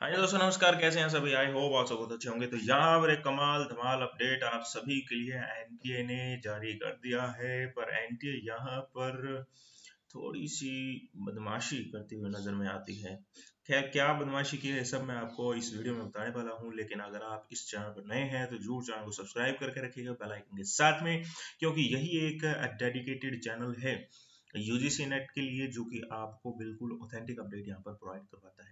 हाँ जी दोस्तों, नमस्कार। कैसे हैं सभी? आई होप आप सब बहुत अच्छे होंगे। तो यहाँ पर एक कमाल धमाल अपडेट आप सभी के लिए एनटीए ने जारी कर दिया है। पर एनटीए यहाँ पर थोड़ी सी बदमाशी करती हुई नजर में आती है। खैर, क्या बदमाशी की है सब मैं आपको इस वीडियो में बताने वाला हूँ। लेकिन अगर आप इस चैनल पर नए हैं तो जरूर चैनल को सब्सक्राइब करके रखिएगा बेल आइकन के साथ में, क्योंकि यही एक डेडिकेटेड चैनल है यूजीसी नेट के लिए, जो कि आपको बिल्कुल ऑथेंटिक अपडेट यहाँ पर प्रोवाइड करवाता है।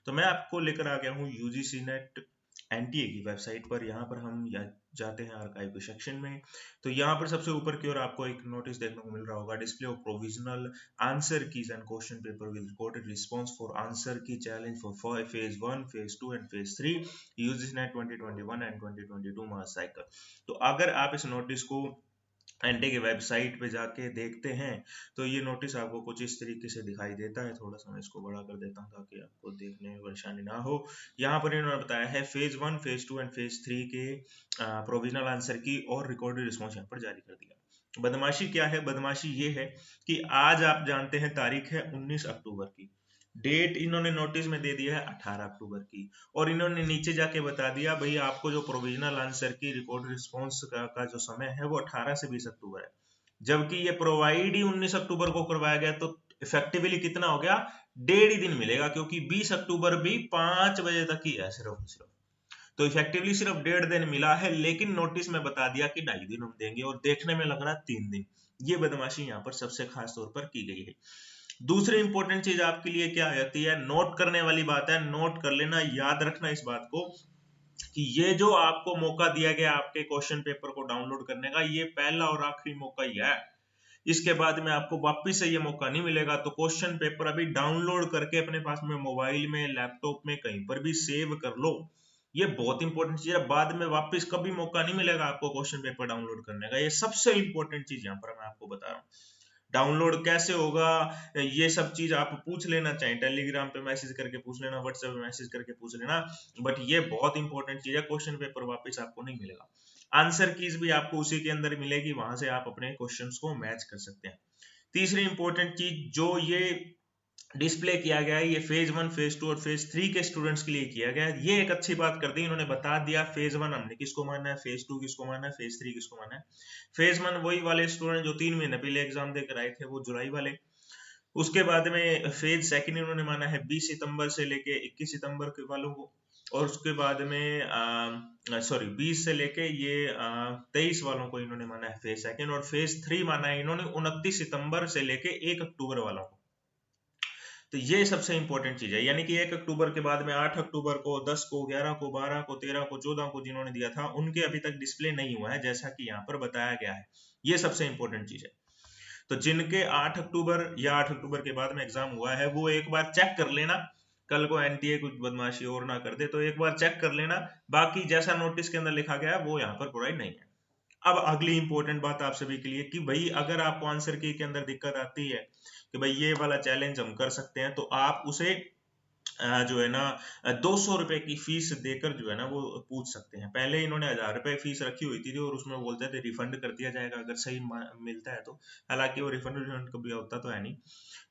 तो मैं आपको लेकर आ गया हूँ यूजीसी नेट एनटीए की वेबसाइट पर। यहाँ पर हम जाते हैं आर्काइव के सेक्शन में। तो यहाँ पर सबसे ऊपर की ओर आपको एक नोटिस देखने को मिल रहा होगा, display of provisional answer keys and question paper with recorded response for answer key challenge for phase 1, phase 2 and phase 3 UGC NET 2021 and 2022 mass cycle. तो अगर आप इस नोटिस को एनटीए की वेबसाइट पे जाके देखते हैं तो ये नोटिस आपको कुछ इस तरीके से दिखाई देता है। थोड़ा सा मैं इसको बड़ा कर देता हूँ ताकि आपको देखने में परेशानी ना हो। यहाँ पर इन्होंने बताया है फेज 1, फेज 2 एंड फेज 3 के प्रोविजनल आंसर की और रिकॉर्डेड रिस्पॉन्स यहाँ पर जारी कर दिया। बदमाशी क्या है? बदमाशी ये है कि आज आप जानते हैं तारीख है 19 अक्टूबर की। डेट इन्होंने नोटिस में दे दिया है 18 अक्टूबर की, और इन्होंने नीचे जाके बता दिया भाई आपको जो प्रोविजनल आंसर की रिकॉर्ड रिस्पॉन्स का जो समय है वो 18 से 20 अक्टूबर है। जबकि ये प्रोवाइड ही 19 अक्टूबर को करवाया गया, तो इफेक्टिवली कितना हो गया? 1.5 दिन मिलेगा, क्योंकि 20 अक्टूबर भी 5 बजे तक ही है सिर्फ। तो इफेक्टिवली सिर्फ 1.5 दिन मिला है, लेकिन नोटिस में बता दिया कि 2.5 दिन हम देंगे, और देखने में लग रहा है 3 दिन। ये बदमाशी यहाँ पर सबसे खास तौर पर की गई है। दूसरी इंपॉर्टेंट चीज आपके लिए क्या आती है? नोट करने वाली बात है। नोट कर लेना, याद रखना इस बात को कि ये जो आपको मौका दिया गया आपके क्वेश्चन पेपर को डाउनलोड करने का, ये पहला और आखिरी मौका ही है। इसके बाद में आपको वापिस से ये मौका नहीं मिलेगा। तो क्वेश्चन पेपर अभी डाउनलोड करके अपने पास में मोबाइल में, लैपटॉप में, कहीं पर भी सेव कर लो। ये बहुत इंपॉर्टेंट चीज है। बाद में वापस कभी मौका नहीं मिलेगा आपको क्वेश्चन पेपर डाउनलोड करने का। ये सबसे इंपॉर्टेंट चीज यहाँ पर मैं आपको बता रहा हूँ। डाउनलोड कैसे होगा, ये सब चीज आप पूछ लेना, चाहे टेलीग्राम पे मैसेज करके पूछ लेना, व्हाट्सएप पे मैसेज करके पूछ लेना। बट ये बहुत इंपॉर्टेंट चीज है, क्वेश्चन पेपर वापस आपको नहीं मिलेगा। आंसर कीज भी आपको उसी के अंदर मिलेगी, वहां से आप अपने क्वेश्चंस को मैच कर सकते हैं। तीसरी इंपॉर्टेंट चीज जो ये डिस्प्ले किया गया है, ये फेज 1, फेज 2 और फेज 3 के स्टूडेंट्स के लिए किया गया है। ये एक अच्छी बात कर दी इन्होंने, बता दिया फेज 1 हमने किसको मानना है, फेज 2 किसको मानना है, फेज 3 किसको मानना है। फेज 1 वही वाले स्टूडेंट जो 3 महीने पहले एग्जाम देकर आए थे, वो जुलाई वाले। उसके बाद में फेज सेकंड इन्होंने माना है 20 सितंबर से लेके 21 सितंबर के वालों को। और उसके बाद में 20 से लेके ये 23 वालों को इन्होंने माना है फेज सेकंड। और फेज 3 माना है इन्होंने 29 सितंबर से लेके 1 अक्टूबर वालों को। तो ये सबसे इंपॉर्टेंट चीज है, यानी कि 1 अक्टूबर के बाद में 8 अक्टूबर को, 10 को, 11 को, 12 को, 13 को, 14 को जिन्होंने दिया था, उनके अभी तक डिस्प्ले नहीं हुआ है, जैसा कि यहाँ पर बताया गया है। ये सबसे इंपॉर्टेंट चीज है। तो जिनके 8 अक्टूबर या 8 अक्टूबर के बाद में एग्जाम हुआ है, वो एक बार चेक कर लेना। कल को एनटीए कुछ बदमाशी और ना कर दे तो एक बार चेक कर लेना। बाकी जैसा नोटिस के अंदर लिखा गया है वो यहाँ पर प्रोवाइड नहीं है। अब अगली इंपॉर्टेंट बात आप सभी के लिए कि भाई अगर आपको आंसर की के अंदर दिक्कत आती है कि भाई ये वाला चैलेंज हम कर सकते हैं, तो आप उसे जो है ना 200 रुपए की फीस देकर जो है ना वो पूछ सकते हैं। पहले इन्होंने 1000 रुपए फीस रखी हुई थी और उसमें बोलते थे रिफंड कर दिया जाएगा अगर सही मिलता है तो। हालांकि वो रिफंड कभी होता तो है नहीं।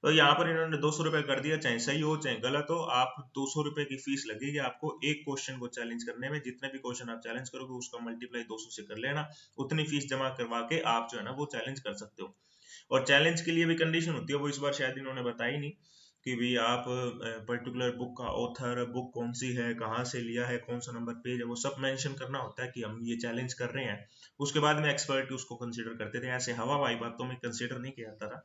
तो यहाँ पर इन्होंने 200 रुपए कर दिया, चाहे सही हो चाहे गलत हो, आप 200 रुपए की फीस लगेगी आपको एक क्वेश्चन को चैलेंज करने में। जितने भी क्वेश्चन आप चैलेंज करोगे उसका मल्टीप्लाई 200 से कर लेना, उतनी फीस जमा करवा के आप जो है ना वो चैलेंज कर सकते हो। और चैलेंज के लिए भी कंडीशन होती है, वो इस बार शायद इन्होंने बताई नहीं कि भी आप पर्टिकुलर बुक का ऑथर, बुक कौन सी है, कहाँ से लिया है, कौन सा नंबर पेज है, वो सब मेंशन करना होता है कि हम ये चैलेंज कर रहे हैं। उसके बाद में एक्सपर्ट उसको कंसीडर करते थे, ऐसे हवाई बातों में कंसीडर नहीं किया जाता था।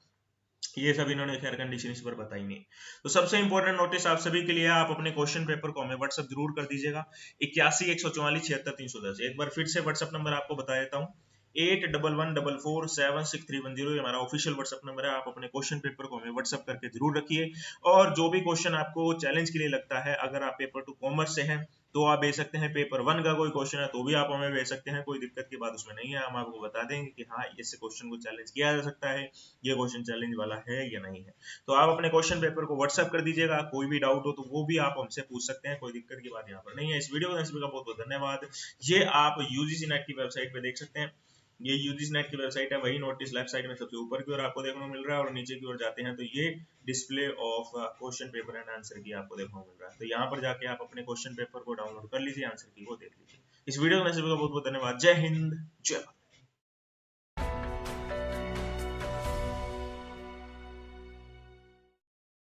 ये सब इन्होंने खैर कंडीशन इस पर बताई नहीं। तो सबसे इंपॉर्टेंट नोटिस आप सभी के लिए है, आप अपने क्वेश्चन पेपर को हमें व्हाट्सएप जरूर कर दीजिएगा 81 144 76 310। एक बार फिर से व्हाट्सएप नंबर आपको बता देता हूँ, 8114476310। ये हमारा ऑफिशियल व्हाट्सएप नंबर है। आप अपने क्वेश्चन पेपर को हमें व्हाट्सएप करके जरूर रखिए। और जो भी क्वेश्चन आपको चैलेंज के लिए लगता है, अगर आप पेपर 2 कॉमर्स से हैं तो आप भेज सकते हैं, पेपर 1 का कोई क्वेश्चन है तो भी आप हमें भेज सकते हैं, कोई दिक्कत की बात उसमें नहीं है। हम आपको बता देंगे कि हाँ इस क्वेश्चन को चैलेंज किया जा सकता है, ये क्वेश्चन चैलेंज वाला है या नहीं है। तो आप अपने क्वेश्चन पेपर को व्हाट्सएप कर दीजिएगा। कोई भी डाउट हो तो वो भी आप हमसे पूछ सकते हैं, कोई दिक्कत की बात यहाँ पर नहीं है। इस वीडियो को देखने का बहुत बहुत धन्यवाद। ये आप यूजीसी नेट की वेबसाइट पे देख सकते हैं। ये यूजीसी नेट की वेबसाइट है, वही नोटिस लेफ्ट साइड में सबसे ऊपर की ओर आपको देखने को मिल रहा है, और नीचे की ओर जाते हैं तो ये display of question paper and answer की आपको देखने को मिल रहा है। तो यहाँ पर जाके आप अपने क्वेश्चन पेपर को डाउनलोड कर लीजिए, आंसर की वो देख लीजिए। इस वीडियो में सभी का बहुत बहुत धन्यवाद। जय हिंद, जय भारत।